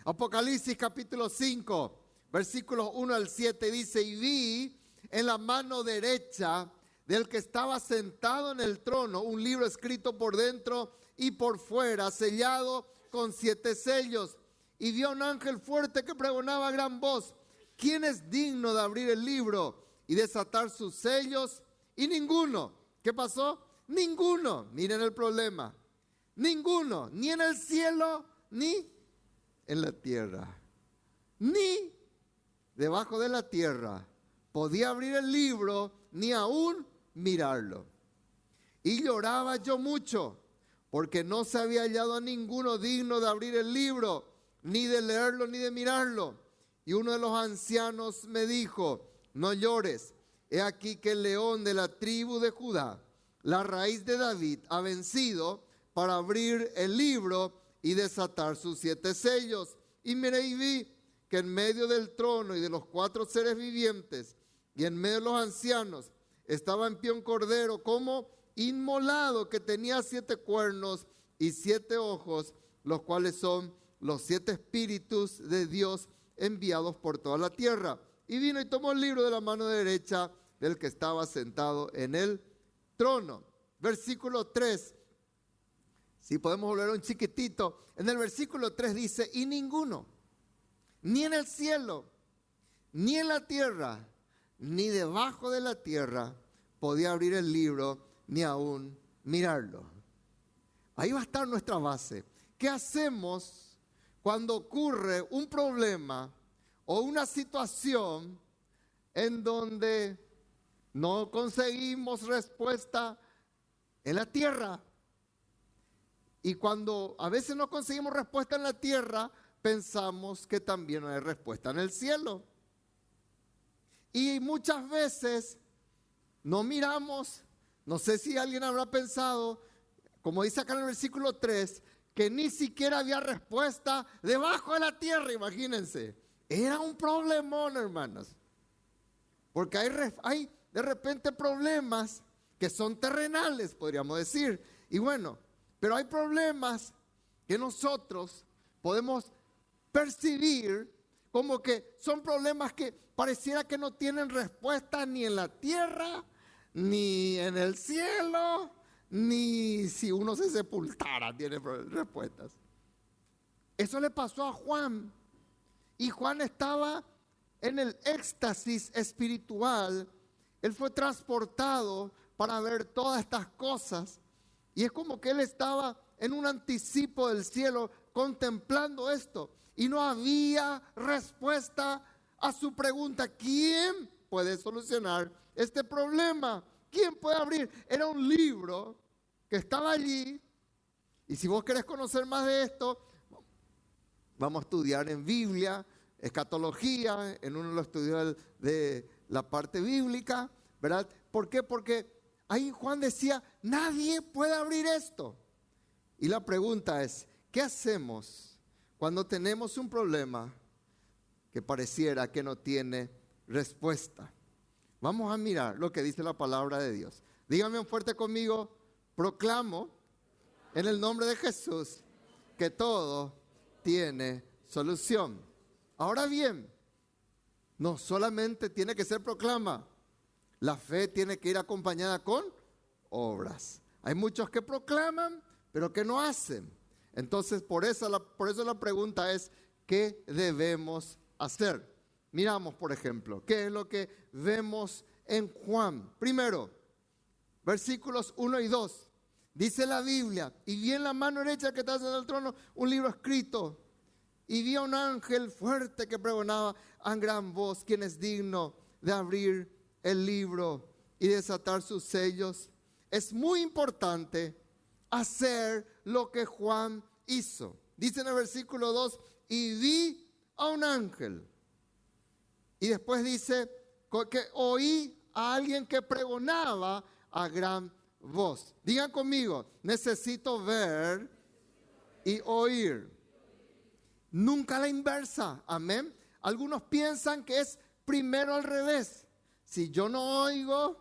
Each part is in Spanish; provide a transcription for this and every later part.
Apocalipsis capítulo 5, versículos 1 al 7 dice: y vi en la mano derecha del que estaba sentado en el trono un libro escrito por dentro y por fuera, sellado con 7 sellos. Y vi a un ángel fuerte que pregonaba a gran voz: ¿quién es digno de abrir el libro y desatar sus sellos? Y ninguno. ¿Qué pasó? Ninguno. Miren el problema. Ninguno, ni en el cielo, ni en la tierra, ni debajo de la tierra, podía abrir el libro, ni aún mirarlo. Y lloraba yo mucho, porque no se había hallado a ninguno digno de abrir el libro, ni de leerlo, ni de mirarlo. Y uno de los ancianos me dijo: no llores, he aquí que el león de la tribu de Judá, la raíz de David, ha vencido para abrir el libro y desatar sus 7 sellos. Y miré y vi que en medio del trono y de los 4 seres vivientes y en medio de los ancianos estaba en pie un cordero como inmolado, que tenía 7 cuernos y 7 ojos, los cuales son los 7 espíritus de Dios enviados por toda la tierra. Y vino y tomó el libro de la mano derecha del que estaba sentado en el trono. Versículo 3. Si podemos volver un chiquitito. En el versículo 3 dice: y ninguno, ni en el cielo, ni en la tierra, ni debajo de la tierra, podía abrir el libro, ni aún mirarlo. Ahí va a estar nuestra base. ¿Qué hacemos cuando ocurre un problema o una situación en donde no conseguimos respuesta en la tierra? Y cuando a veces no conseguimos respuesta en la tierra, pensamos que también no hay respuesta en el cielo. Y muchas veces no miramos, no sé si alguien habrá pensado, como dice acá en el versículo 3, que ni siquiera había respuesta debajo de la tierra, imagínense. Era un problemón, hermanos. Porque hay de repente problemas que son terrenales, podríamos decir. Y bueno, pero hay problemas que nosotros podemos percibir como que son problemas que pareciera que no tienen respuesta ni en la tierra, ni en el cielo, ni si uno se sepultara tiene respuestas. Eso le pasó a Juan. Y Juan estaba en el éxtasis espiritual. Él fue transportado para ver todas estas cosas. Y es como que él estaba en un anticipo del cielo contemplando esto. Y no había respuesta a su pregunta: ¿quién puede solucionar este problema? ¿Quién puede abrir? Era un libro que estaba allí. Y si vos querés conocer más de esto, vamos a estudiar en Biblia, escatología, en uno de los estudios de la parte bíblica, ¿verdad? ¿Por qué? Porque ahí Juan decía: nadie puede abrir esto. Y la pregunta es: ¿qué hacemos cuando tenemos un problema que pareciera que no tiene respuesta? Vamos a mirar lo que dice la palabra de Dios. Díganme fuerte conmigo: proclamo en el nombre de Jesús que todo tiene solución. Ahora bien, no solamente tiene que ser proclama, la fe tiene que ir acompañada con obras. Hay muchos que proclaman, pero que no hacen. Entonces, por eso la pregunta es: ¿qué debemos hacer? Miramos, por ejemplo, ¿qué es lo que vemos en Juan? Primero, versículos 1 y 2. Dice la Biblia: y vi en la mano derecha que está en el trono un libro escrito. Y vi a un ángel fuerte que pregonaba a gran voz: ¿quién es digno de abrir el libro y desatar sus sellos? Es muy importante hacer lo que Juan hizo. Dice en el versículo 2: y vi a un ángel. Y después dice que oí a alguien que pregonaba a gran voz. Digan conmigo: necesito ver y oír. Nunca la inversa, amén. Algunos piensan que es primero al revés. Si yo no oigo,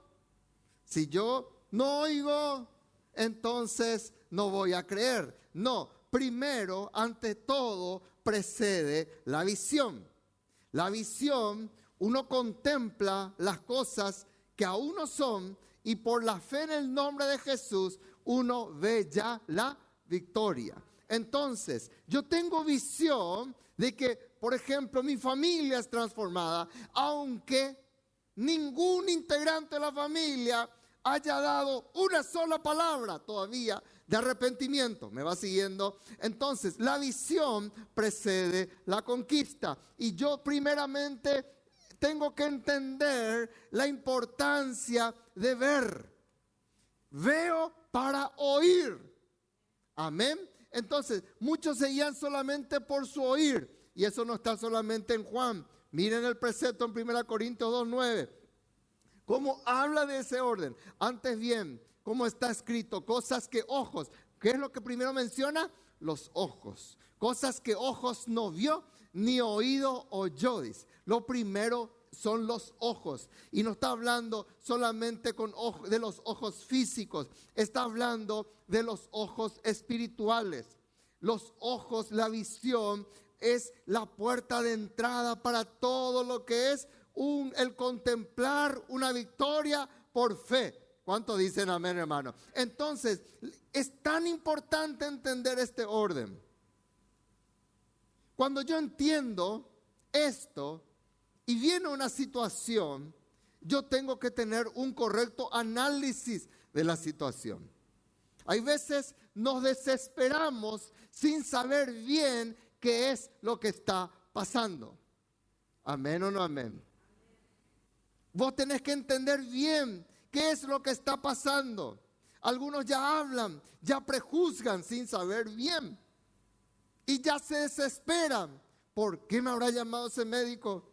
entonces no voy a creer. No, primero, ante todo, precede la visión. La visión, uno contempla las cosas que aún no son y por la fe en el nombre de Jesús, uno ve ya la victoria. Entonces, yo tengo visión de que, por ejemplo, mi familia es transformada, aunque ningún integrante de la familia haya dado una sola palabra todavía de arrepentimiento. ¿Me va siguiendo? Entonces, la visión precede la conquista. Y yo primeramente tengo que entender la importancia de ver. Veo para oír. Amén. Entonces, muchos se guían solamente por su oír. Y eso no está solamente en Juan. Miren el precepto en 1 Corintios 2:9. ¿Cómo habla de ese orden? Antes bien, ¿cómo está escrito? Cosas que ojos. ¿Qué es lo que primero menciona? Los ojos. Cosas que ojos no vio, ni oído oyó. Dice. Lo primero son los ojos. Y no está hablando solamente de los ojos físicos. Está hablando de los ojos espirituales. Los ojos, la visión, es la puerta de entrada para todo lo que es el contemplar una victoria por fe. ¿Cuántos dicen amén, hermano? Entonces, es tan importante entender este orden. Cuando yo entiendo esto y viene una situación, yo tengo que tener un correcto análisis de la situación. Hay veces nos desesperamos sin saber bien qué es lo que está pasando. ¿Amén o no amén? Vos tenés que entender bien qué es lo que está pasando. Algunos ya hablan, ya prejuzgan sin saber bien. Y ya se desesperan. ¿Por qué me habrá llamado ese médico?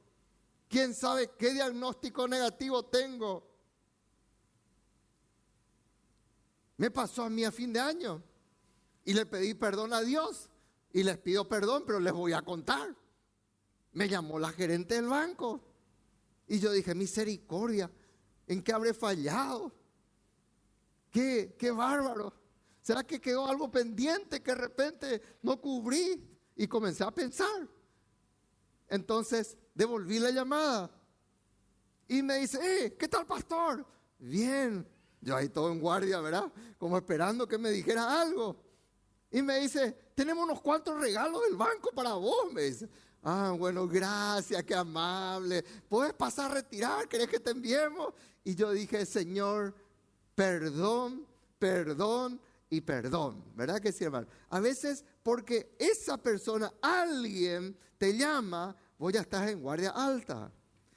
¿Quién sabe qué diagnóstico negativo tengo? Me pasó a mí a fin de año. Y le pedí perdón a Dios. Y les pido perdón, pero les voy a contar. Me llamó la gerente del banco. Y yo dije, misericordia, ¿en qué habré fallado? ¡Qué bárbaro! ¿Será que quedó algo pendiente que de repente no cubrí? Y comencé a pensar. Entonces devolví la llamada. Y me dice, ¿qué tal, pastor? Bien. Yo ahí todo en guardia, ¿verdad? Como esperando que me dijera algo. Y me dice, tenemos unos cuantos regalos del banco para vos, me dice. Ah, bueno, gracias, qué amable. ¿Puedes pasar a retirar? ¿Querés que te enviemos? Y yo dije, Señor, perdón, perdón y perdón. ¿Verdad que sí, hermano? A veces porque esa persona, alguien te llama, vos ya estás en guardia alta.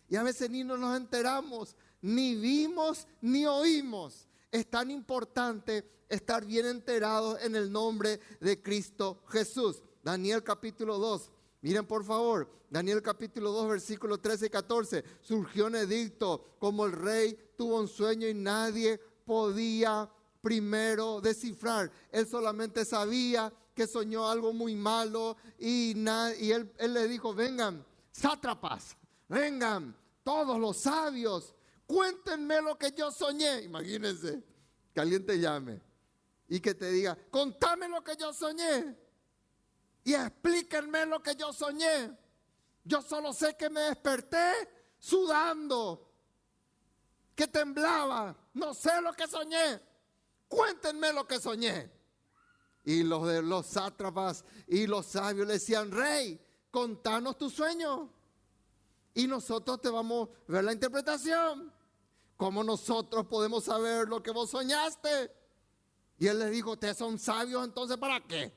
Y a veces ni nos enteramos, ni vimos, ni oímos. Es tan importante estar bien enterados en el nombre de Cristo Jesús. Daniel capítulo 2. Miren por favor, Daniel capítulo 2, versículos 13 y 14. Surgió un edicto, como el rey tuvo un sueño y nadie podía primero descifrar. Él solamente sabía que soñó algo muy malo y él le dijo, vengan, sátrapas, vengan, todos los sabios, cuéntenme lo que yo soñé. Imagínense que alguien te llame y que te diga, contame lo que yo soñé. Y explíquenme lo que yo soñé. Yo solo sé que me desperté sudando, que temblaba. No sé lo que soñé. Cuéntenme lo que soñé. Y los sátrapas y los sabios le decían, rey, contanos tu sueño. Y nosotros te vamos a ver la interpretación. ¿Cómo nosotros podemos saber lo que vos soñaste? Y él les dijo, ustedes son sabios, entonces ¿para qué?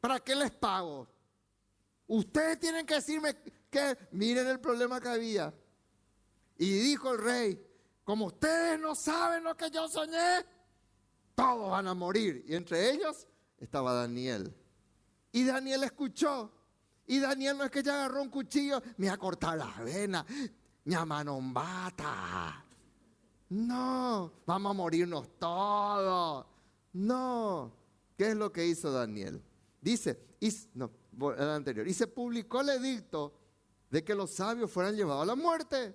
¿Para qué les pago? Ustedes tienen que decirme que miren el problema que había. Y dijo el rey, como ustedes no saben lo que yo soñé, todos van a morir. Y entre ellos estaba Daniel. Y Daniel escuchó. Y Daniel no es que ya agarró un cuchillo, me va a cortar las venas, me amanombata. No, vamos a morirnos todos. No. ¿Qué es lo que hizo Daniel? Dice, el anterior, y se publicó el edicto de que los sabios fueran llevados a la muerte.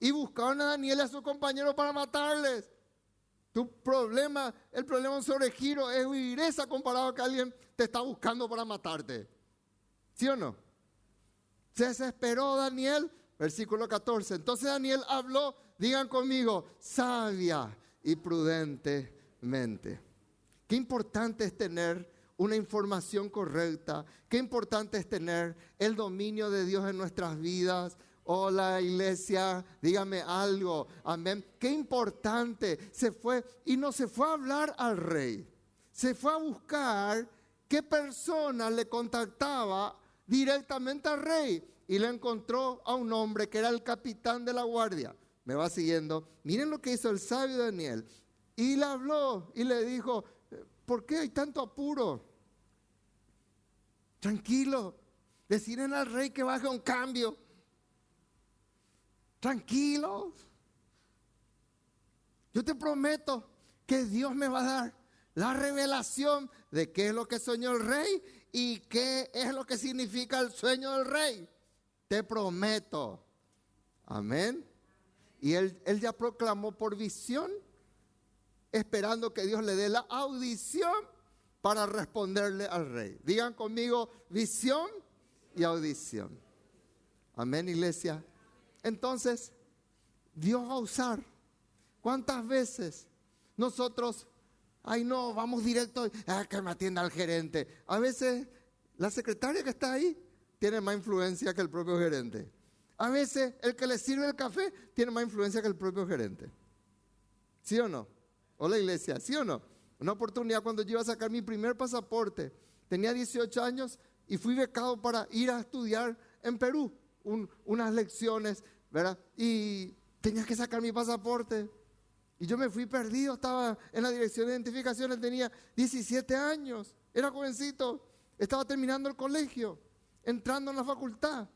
Y buscaron a Daniel y a sus compañeros para matarles. Tu problema, el problema en sobregiro es viveza comparado a que alguien te está buscando para matarte. ¿Sí o no? Se desesperó Daniel, versículo 14. Entonces Daniel habló, digan conmigo, sabia y prudentemente. Qué importante es tener una información correcta. Qué importante es tener el dominio de Dios en nuestras vidas. Hola iglesia, dígame algo, amén. Qué importante. Se fue y no se fue a hablar al rey. Se fue a buscar qué persona le contactaba directamente al rey. Y le encontró a un hombre que era el capitán de la guardia. Me va siguiendo. Miren lo que hizo el sabio Daniel. Y le habló y le dijo, ¿por qué hay tanto apuro? Tranquilo. Deciden al rey que baje un cambio. Tranquilos. Yo te prometo que Dios me va a dar la revelación de qué es lo que soñó el rey y qué es lo que significa el sueño del rey. Te prometo. Amén. Y él ya proclamó por visión, esperando que Dios le dé la audición para responderle al rey. Digan conmigo, visión y audición. Amén, iglesia. Entonces, Dios va a usar. ¿Cuántas veces nosotros, ay no, vamos directo, que me atienda el gerente? A veces la secretaria que está ahí tiene más influencia que el propio gerente. A veces el que le sirve el café tiene más influencia que el propio gerente. ¿Sí o no? Hola iglesia, ¿sí o no? Una oportunidad cuando yo iba a sacar mi primer pasaporte, tenía 18 años y fui becado para ir a estudiar en Perú, unas lecciones, ¿verdad? Y tenía que sacar mi pasaporte. Y yo me fui perdido, estaba en la dirección de identificaciones, tenía 17 años, era jovencito, estaba terminando el colegio, entrando en la facultad.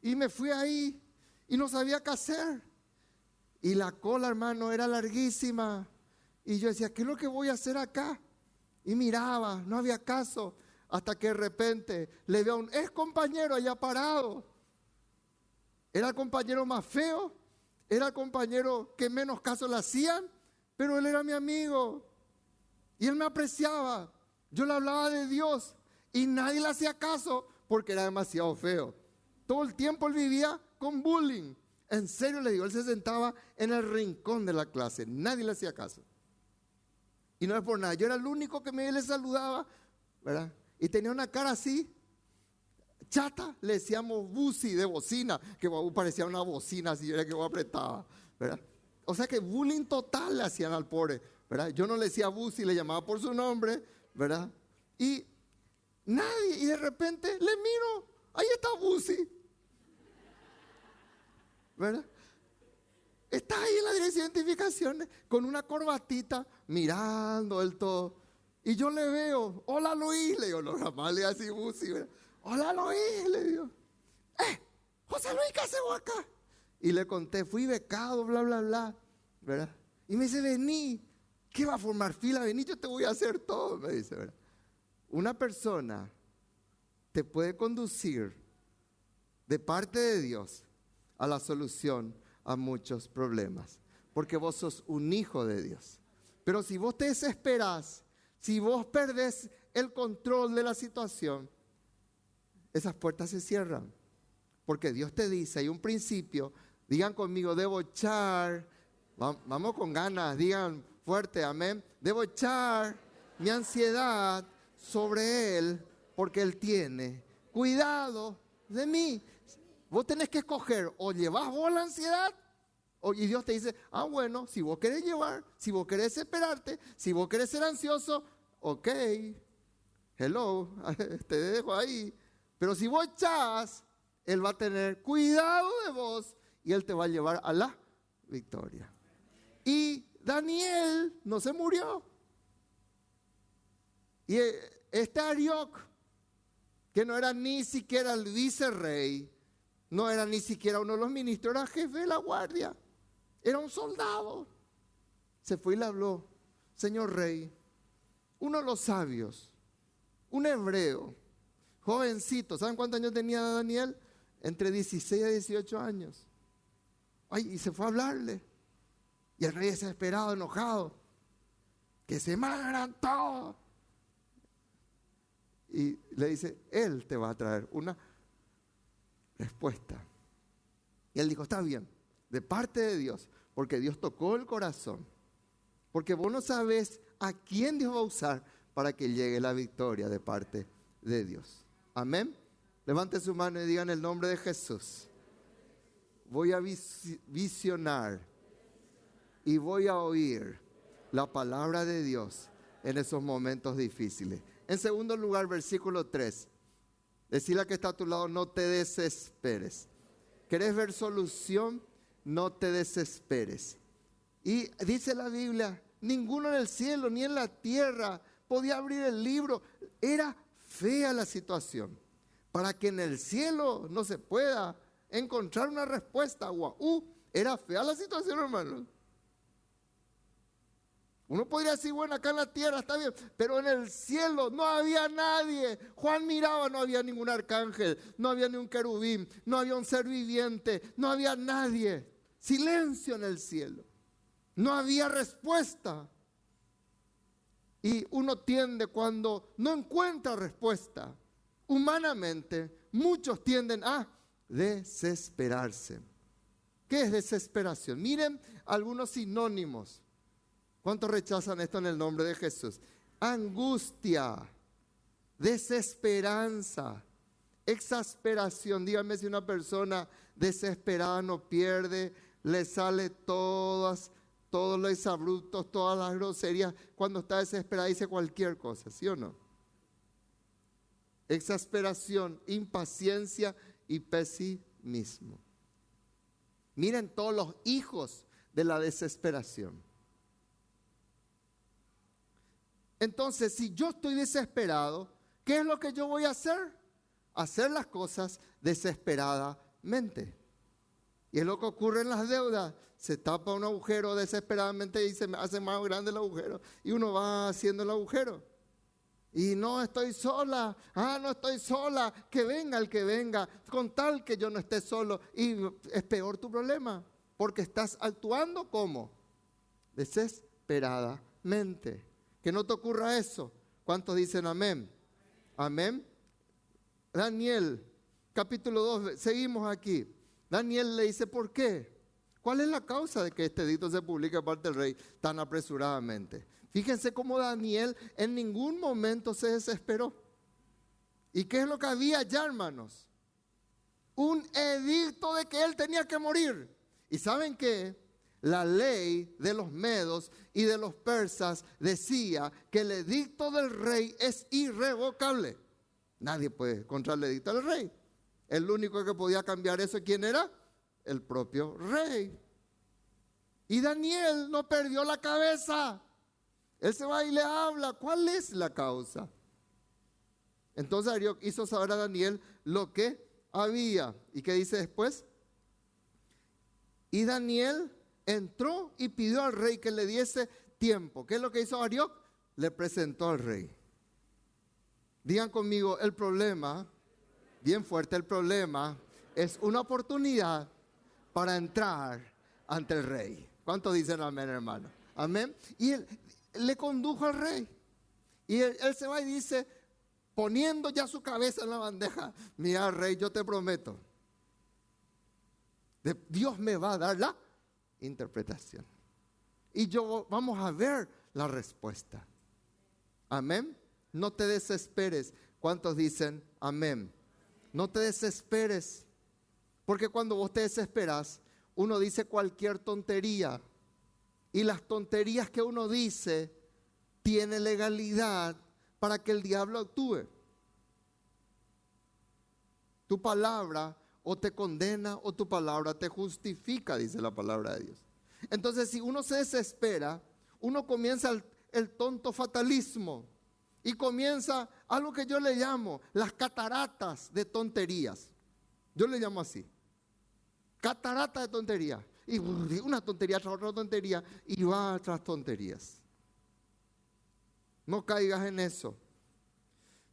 Y me fui ahí y no sabía qué hacer. Y la cola, hermano, era larguísima. Y yo decía, ¿qué es lo que voy a hacer acá? Y miraba, no había caso. Hasta que de repente le veo a un ex compañero allá parado. Era el compañero más feo, era el compañero que menos caso le hacían, pero él era mi amigo. Y él me apreciaba. Yo le hablaba de Dios y nadie le hacía caso porque era demasiado feo. Todo el tiempo él vivía con bullying. En serio le digo, él se sentaba en el rincón de la clase. Nadie le hacía caso. Y no es por nada. Yo era el único que le saludaba, ¿verdad? Y tenía una cara así, chata. Le decíamos buzi de bocina, que parecía una bocina así, era que apretaba, ¿verdad? O sea que bullying total le hacían al pobre, ¿verdad? Yo no le decía buzi, le llamaba por su nombre, ¿verdad? Y nadie, y de repente le miro, ahí está Busi, ¿verdad? Está ahí en la dirección de identificaciones con una corbatita mirando el todo. Y yo le veo, hola Luis, le digo, no, jamás le así Busi, ¿verdad? Hola Luis, le digo, José Luis, ¿qué haces vos acá? Y le conté, fui becado, bla, bla, bla, ¿verdad? Y me dice, vení, ¿qué va a formar fila? Vení, yo te voy a hacer todo, me dice, ¿verdad? Una persona te puede conducir de parte de Dios a la solución a muchos problemas, porque vos sos un hijo de Dios. Pero si vos te desesperás, si vos perdés el control de la situación, esas puertas se cierran, porque Dios te dice, hay un principio, digan conmigo, debo echar, vamos con ganas, digan fuerte, amén, debo echar mi ansiedad sobre Él, porque Él tiene cuidado de mí. Vos tenés que escoger, o llevas vos la ansiedad, y Dios te dice, bueno, si vos querés llevar, si vos querés esperarte, si vos querés ser ansioso, ok, hello, te dejo ahí. Pero si vos echás, Él va a tener cuidado de vos y Él te va a llevar a la victoria. Y Daniel no se murió. Y este Arioc, que no era ni siquiera el vicerrey, no era ni siquiera uno de los ministros, era jefe de la guardia, era un soldado. Se fue y le habló, señor rey, uno de los sabios, un hebreo, jovencito, ¿saben cuántos años tenía Daniel? Entre 16 y 18 años. Y se fue a hablarle. Y el rey desesperado, enojado. que se mueran todos. Y le dice, Él te va a traer una respuesta. Y él dijo, está bien, de parte de Dios, porque Dios tocó el corazón, porque vos no sabés a quién Dios va a usar para que llegue la victoria de parte de Dios. Amén. Levante su mano y diga en el nombre de Jesús, voy a visionar y voy a oír la palabra de Dios en esos momentos difíciles. En segundo lugar, versículo 3. Decirle a que está a tu lado, no te desesperes. ¿Querés ver solución? No te desesperes. Y dice la Biblia, ninguno en el cielo ni en la tierra podía abrir el libro. Era fea la situación. Para que en el cielo no se pueda encontrar una respuesta. Era fea la situación, hermanos. Uno podría decir, bueno, acá en la tierra está bien, pero en el cielo no había nadie. Juan miraba, no había ningún arcángel, no había ni un querubín, no había un ser viviente, no había nadie. Silencio en el cielo. No había respuesta. Y uno tiende, cuando no encuentra respuesta, humanamente, muchos tienden a desesperarse. ¿Qué es desesperación? Miren algunos sinónimos. ¿Cuántos rechazan esto en el nombre de Jesús? Angustia, desesperanza, exasperación. Díganme si una persona desesperada no pierde, le sale todos los exabruptos, todas las groserías. Cuando está desesperada dice cualquier cosa, ¿sí o no? Exasperación, impaciencia y pesimismo. Miren todos los hijos de la desesperación. Entonces, si yo estoy desesperado, ¿qué es lo que yo voy a hacer? Hacer las cosas desesperadamente. Y es lo que ocurre en las deudas. Se tapa un agujero desesperadamente y se hace más grande el agujero. Y uno va haciendo el agujero. Y no estoy sola. No estoy sola. Que venga el que venga. Con tal que yo no esté solo. Y es peor tu problema. Porque estás actuando ¿cómo? Desesperadamente. Que no te ocurra eso. ¿Cuántos dicen amén? Amén. Daniel, capítulo 2, seguimos aquí. Daniel le dice, ¿por qué? ¿Cuál es la causa de que este edicto se publique de parte del rey tan apresuradamente? Fíjense cómo Daniel en ningún momento se desesperó. ¿Y qué es lo que había ya, hermanos? Un edicto de que él tenía que morir. ¿Y saben qué? La ley de los medos y de los persas decía que el edicto del rey es irrevocable. Nadie puede contra el edicto del rey. El único que podía cambiar eso, ¿quién era? El propio rey. Y Daniel no perdió la cabeza. Él se va y le habla. ¿Cuál es la causa? Entonces Arioc hizo saber a Daniel lo que había. ¿Y qué dice después? Y Daniel entró y pidió al rey que le diese tiempo. ¿Qué es lo que hizo Arioc? Le presentó al rey. Digan conmigo, el problema, bien fuerte, el problema es una oportunidad para entrar ante el rey. ¿Cuántos dicen amén, hermano? Amén. Y él le condujo al rey. Y él se va y dice, poniendo ya su cabeza en la bandeja, mira, rey, yo te prometo, Dios me va a dar la interpretación. Y vamos a ver la respuesta. Amén. No te desesperes. ¿Cuántos dicen amén? No te desesperes. Porque cuando vos te desesperas, uno dice cualquier tontería. Y las tonterías que uno dice tiene legalidad para que el diablo actúe. Tu palabra o te condena o tu palabra te justifica, dice la palabra de Dios. Entonces, si uno se desespera, uno comienza el tonto fatalismo y comienza algo que yo le llamo las cataratas de tonterías. Yo le llamo así. Catarata de tonterías. Y una tontería tras otra tontería y va tras tonterías. No caigas en eso.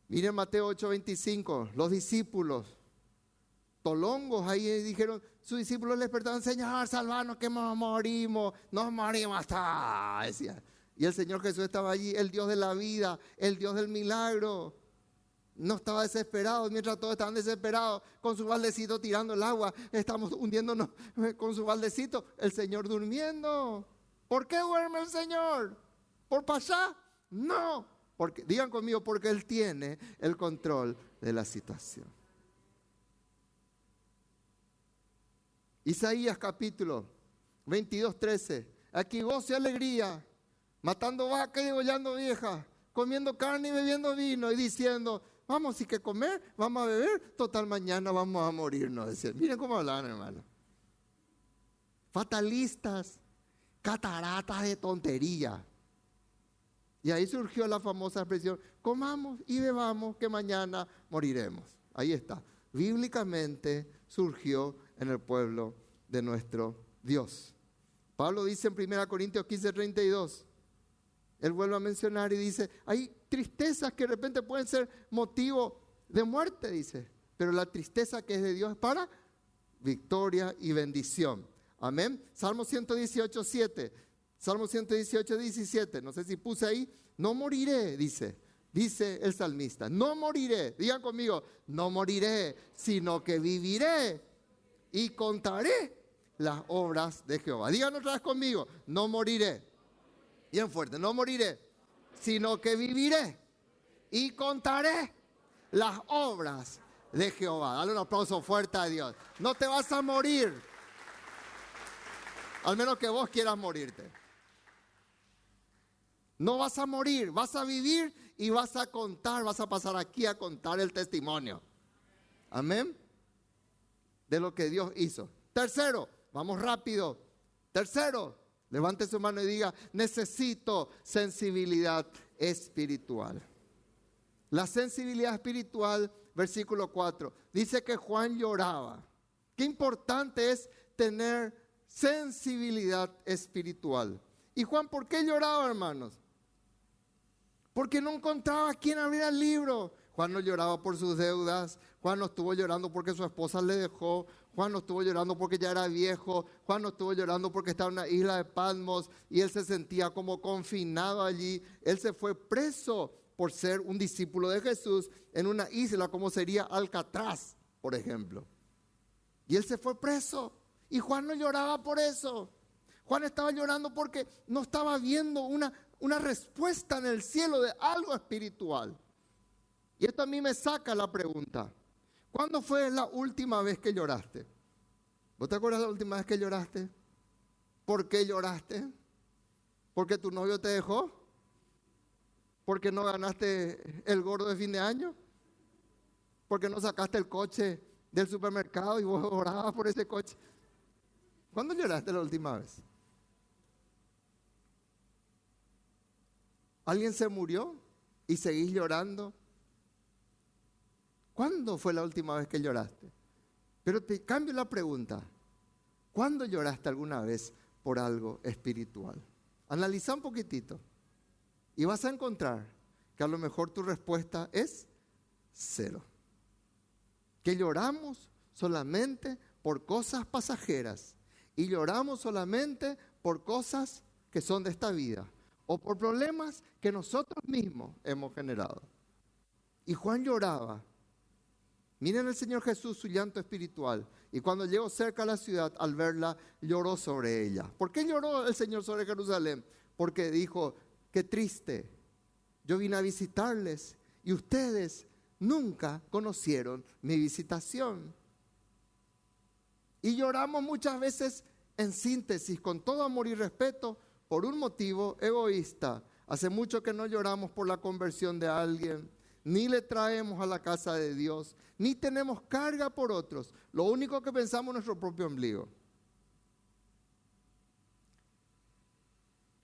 Miren Mateo 8:25, los discípulos tolongos ahí dijeron, sus discípulos les preguntaban, Señor, salvanos que nos morimos hasta, decía. Y el Señor Jesús estaba allí, el Dios de la vida, el Dios del milagro. No estaba desesperado, mientras todos estaban desesperados, con su baldecito tirando el agua, estamos hundiéndonos con su baldecito, el Señor durmiendo. ¿Por qué duerme el Señor? ¿Por pasar? No, porque, digan conmigo, porque Él tiene el control de la situación. Isaías capítulo 22, 13. Aquí gozo y alegría, matando vacas y degollando viejas, comiendo carne y bebiendo vino y diciendo, vamos sí que comer, vamos a beber, total mañana vamos a morirnos. Decían. Miren cómo hablaban, hermano. Fatalistas, cataratas de tontería. Y ahí surgió la famosa expresión, comamos y bebamos que mañana moriremos. Ahí está. Bíblicamente surgió en el pueblo de nuestro Dios. Pablo dice en 1 Corintios 15, 32, él vuelve a mencionar y dice, hay tristezas que de repente pueden ser motivo de muerte, dice, pero la tristeza que es de Dios es para victoria y bendición. Amén. Salmo 118, 7. Salmo 118, 17. No sé si puse ahí. No moriré, dice el salmista. No moriré. Digan conmigo, no moriré, sino que viviré y contaré las obras de Jehová. Digan otra vez conmigo, no moriré. Bien fuerte, no moriré, sino que viviré y contaré las obras de Jehová. Dale un aplauso fuerte a Dios. No te vas a morir, al menos que vos quieras morirte. No vas a morir, vas a vivir y vas a contar, vas a pasar aquí a contar el testimonio. Amén. De lo que Dios hizo. Tercero, vamos rápido. Tercero, levante su mano y diga, necesito sensibilidad espiritual. La sensibilidad espiritual, versículo 4, dice que Juan lloraba. Qué importante es tener sensibilidad espiritual. ¿Y Juan por qué lloraba, hermanos? Porque no encontraba quien abriera el libro. Juan no lloraba por sus deudas. Juan no estuvo llorando porque su esposa le dejó. Juan no estuvo llorando porque ya era viejo. Juan no estuvo llorando porque estaba en una isla de Patmos y él se sentía como confinado allí. Él se fue preso por ser un discípulo de Jesús en una isla como sería Alcatraz, por ejemplo. Y él se fue preso. Y Juan no lloraba por eso. Juan estaba llorando porque no estaba viendo una respuesta en el cielo de algo espiritual. Y esto a mí me saca la pregunta. ¿Cuándo fue la última vez que lloraste? ¿Vos te acuerdas la última vez que lloraste? ¿Por qué lloraste? ¿Porque tu novio te dejó? ¿Porque no ganaste el gordo de fin de año? ¿Porque no sacaste el coche del supermercado y vos orabas por ese coche? ¿Cuándo lloraste la última vez? ¿Alguien se murió y seguís llorando? ¿Cuándo fue la última vez que lloraste? Pero te cambio la pregunta. ¿Cuándo lloraste alguna vez por algo espiritual? Analiza un poquitito y vas a encontrar que a lo mejor tu respuesta es cero. Que lloramos solamente por cosas pasajeras y lloramos solamente por cosas que son de esta vida o por problemas que nosotros mismos hemos generado. Y Juan lloraba. Miren el Señor Jesús, su llanto espiritual. Y cuando llegó cerca a la ciudad, al verla, lloró sobre ella. ¿Por qué lloró el Señor sobre Jerusalén? Porque dijo, qué triste, yo vine a visitarles y ustedes nunca conocieron mi visitación. Y lloramos muchas veces en síntesis, con todo amor y respeto, por un motivo egoísta. Hace mucho que no lloramos por la conversión de alguien, ni le traemos a la casa de Dios, ni tenemos carga por otros. Lo único que pensamos es nuestro propio ombligo.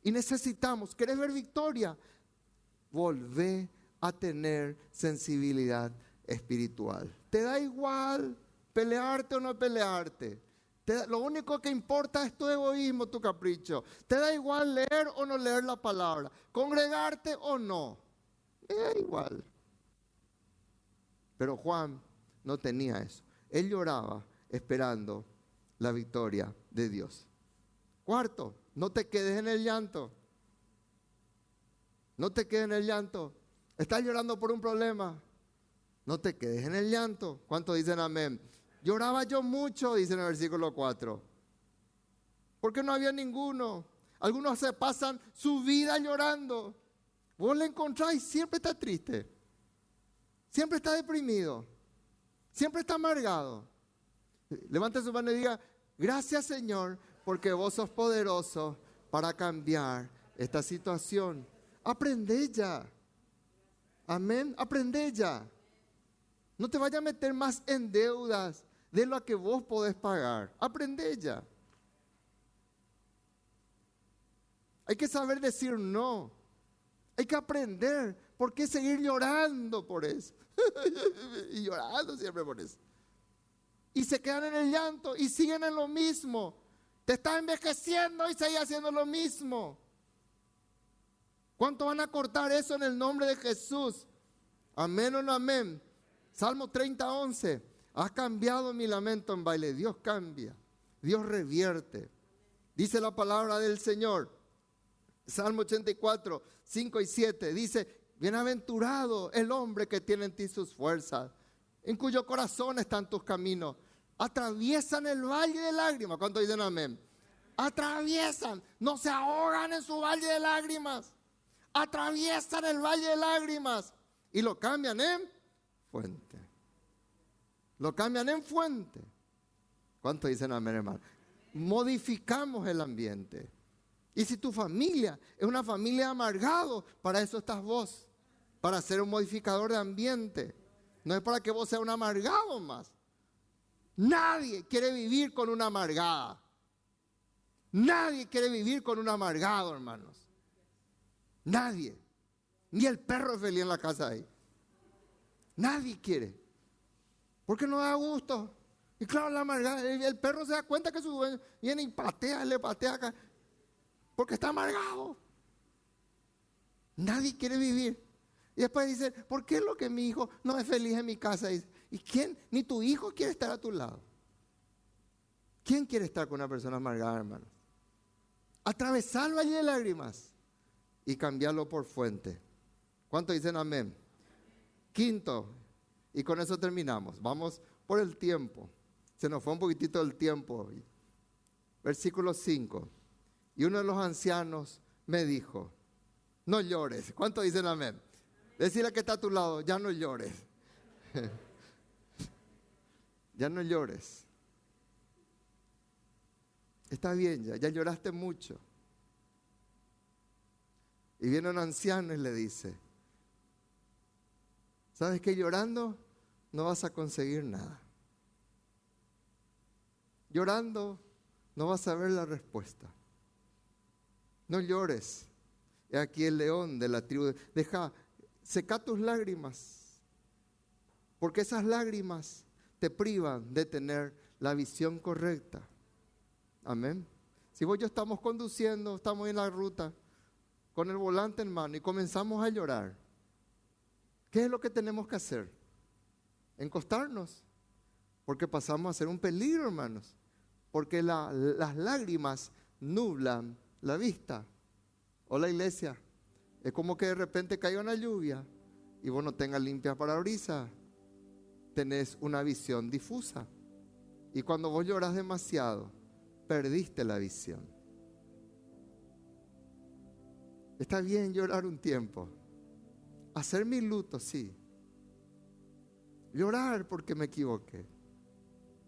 Y necesitamos, ¿querés ver victoria? Volvé a tener sensibilidad espiritual. ¿Te da igual pelearte o no pelearte? Lo único que importa es tu egoísmo, tu capricho. ¿Te da igual leer o no leer la palabra? ¿Congregarte o no? Me da igual. Pero Juan no tenía eso. Él lloraba esperando la victoria de Dios. Cuarto, no te quedes en el llanto. No te quedes en el llanto. Estás llorando por un problema. No te quedes en el llanto. ¿Cuántos dicen amén? Lloraba yo mucho, dice en el versículo 4. Porque no había ninguno. Algunos se pasan su vida llorando. Vos le encontráis, siempre está triste. Siempre está deprimido. Siempre está amargado. Levante su mano y diga, gracias Señor, porque vos sos poderoso para cambiar esta situación. Aprende ya. Amén, aprende ya. No te vayas a meter más en deudas de lo que vos podés pagar. Aprende ya. Hay que saber decir no. Hay que aprender. ¿Por qué seguir llorando por eso? Y llorando siempre por eso. Y se quedan en el llanto y siguen en lo mismo. Te estás envejeciendo y seguís haciendo lo mismo. ¿Cuánto van a cortar eso en el nombre de Jesús? Amén o no amén. Salmo 30:11. Has cambiado mi lamento en baile. Dios cambia. Dios revierte. Dice la palabra del Señor. Salmo 84, 5 y 7. Dice, bienaventurado el hombre que tiene en ti sus fuerzas, en cuyo corazón están tus caminos. Atraviesan el valle de lágrimas. ¿Cuántos dicen amén? Atraviesan. No se ahogan en su valle de lágrimas. Atraviesan el valle de lágrimas. Y lo cambian en fuente. Lo cambian en fuente. ¿Cuántos dicen amén, hermano? Modificamos el ambiente. Y si tu familia es una familia de amargados, para eso estás vos. Para ser un modificador de ambiente. No es para que vos seas un amargado más. Nadie quiere vivir con una amargada. Nadie quiere vivir con un amargado, hermanos. Nadie. Ni el perro es feliz en la casa ahí. Nadie quiere. Porque no da gusto. Y claro, la amargada, el perro se da cuenta que su dueño viene y patea, le patea acá. Porque está amargado. Nadie quiere vivir. Y después dice, ¿por qué es lo que mi hijo no es feliz en mi casa? ¿Y quién? Ni tu hijo quiere estar a tu lado. ¿Quién quiere estar con una persona amargada, hermano? Atravesar el valle de lágrimas y cambiarlo por fuente. ¿Cuántos dicen amén? Quinto, y con eso terminamos. Vamos por el tiempo. Se nos fue un poquitito el tiempo. Versículo 5. Y uno de los ancianos me dijo, no llores. ¿Cuántos dicen amén? Decirle que está a tu lado, ya no llores. Ya no llores. Está bien, ya lloraste mucho. Y viene un anciano y le dice, ¿sabes qué? Llorando no vas a conseguir nada. Llorando no vas a ver la respuesta. No llores. He aquí el león de la tribu. Deja, seca tus lágrimas. Porque esas lágrimas te privan de tener la visión correcta. Amén. Si vos y yo estamos conduciendo, estamos en la ruta, con el volante en mano y comenzamos a llorar, ¿qué es lo que tenemos que hacer? Encostarnos. Porque pasamos a ser un peligro, hermanos. Porque las lágrimas nublan la vista. Hola, iglesia. Es como que de repente caiga una lluvia y vos no tengas limpia parabrisas. Tenés una visión difusa. Y cuando vos lloras demasiado, perdiste la visión. Está bien llorar un tiempo. Hacer mi luto, sí. Llorar porque me equivoqué.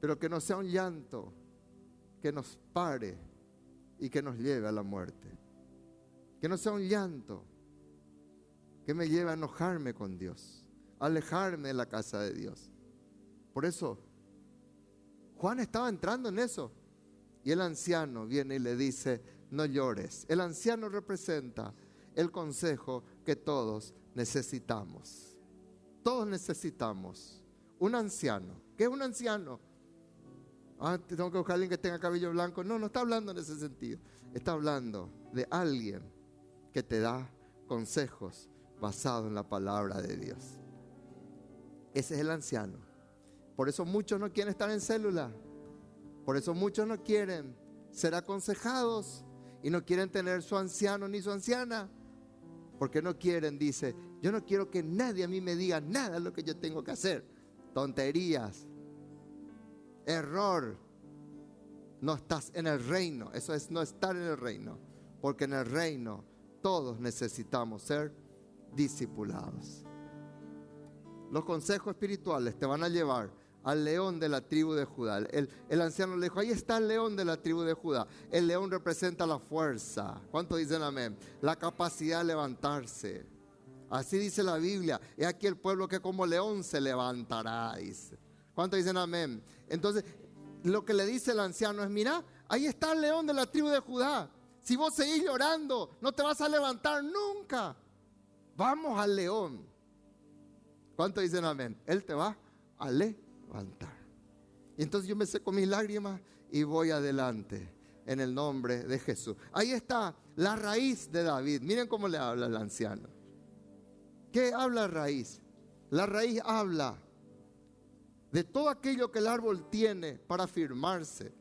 Pero que no sea un llanto que nos pare y que nos lleve a la muerte. Que no sea un llanto que me lleve a enojarme con Dios, a alejarme de la casa de Dios. Por eso, Juan estaba entrando en eso. Y el anciano viene y le dice, no llores. El anciano representa el consejo que todos necesitamos. Todos necesitamos un anciano. ¿Qué es un anciano? Tengo que buscar a alguien que tenga cabello blanco. No está hablando en ese sentido. Está hablando de alguien que te da consejos basados en la palabra de Dios. Ese es el anciano. Por eso muchos no quieren estar en célula. Por eso muchos no quieren ser aconsejados y no quieren tener su anciano ni su anciana. Porque no quieren, dice, yo no quiero que nadie a mí me diga nada de lo que yo tengo que hacer. Tonterías. Error. No estás en el reino. Eso es no estar en el reino. Porque en el reino todos necesitamos ser discipulados. Los consejos espirituales te van a llevar al león de la tribu de Judá. El anciano le dijo, ahí está el león de la tribu de Judá. El león representa la fuerza. ¿Cuántos dicen amén? La capacidad de levantarse. Así dice la Biblia. He aquí el pueblo que como león se levantará, dice. ¿Cuántos dicen amén? Entonces, lo que le dice el anciano es, mira, ahí está el león de la tribu de Judá. Si vos seguís llorando, no te vas a levantar nunca. Vamos al león. ¿Cuántos dicen amén? Él te va a levantar. Y entonces yo me seco mis lágrimas y voy adelante en el nombre de Jesús. Ahí está la raíz de David. Miren cómo le habla el anciano. ¿Qué habla la raíz? La raíz habla de todo aquello que el árbol tiene para afirmarse.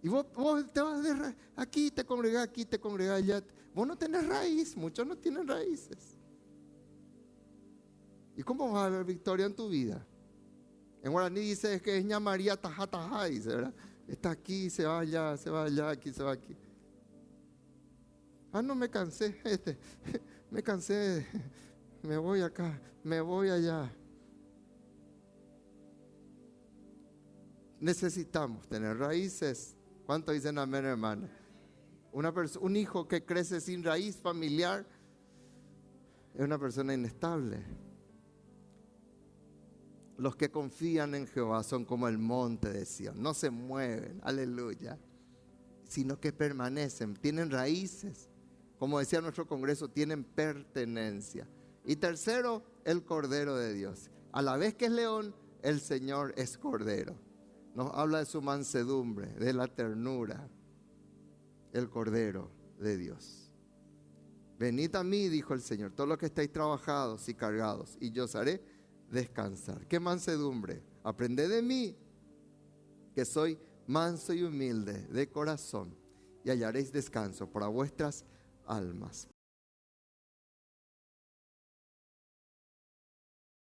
Y vos te vas de aquí, te congregás, aquí te congregás allá. Vos no tenés raíz, muchos no tienen raíces. ¿Y cómo vas a ver victoria en tu vida? En guaraní dice que es ña María tajá tajá, dice, ¿verdad? Está aquí, se va allá, aquí, se va aquí. No me cansé, me cansé, me voy acá, me voy allá. Necesitamos tener raíces. ¿Cuánto dicen amén, hermano? Un hijo que crece sin raíz familiar es una persona inestable. Los que confían en Jehová son como el monte de Sión, no se mueven, aleluya, sino que permanecen, tienen raíces. Como decía nuestro congreso, tienen pertenencia. Y tercero, el Cordero de Dios. A la vez que es león, el Señor es Cordero. Nos habla de su mansedumbre, de la ternura, el Cordero de Dios. Venid a mí, dijo el Señor, todos los que estáis trabajados y cargados, y yo os haré descansar. ¿Qué mansedumbre? Aprended de mí, que soy manso y humilde de corazón, y hallaréis descanso para vuestras almas.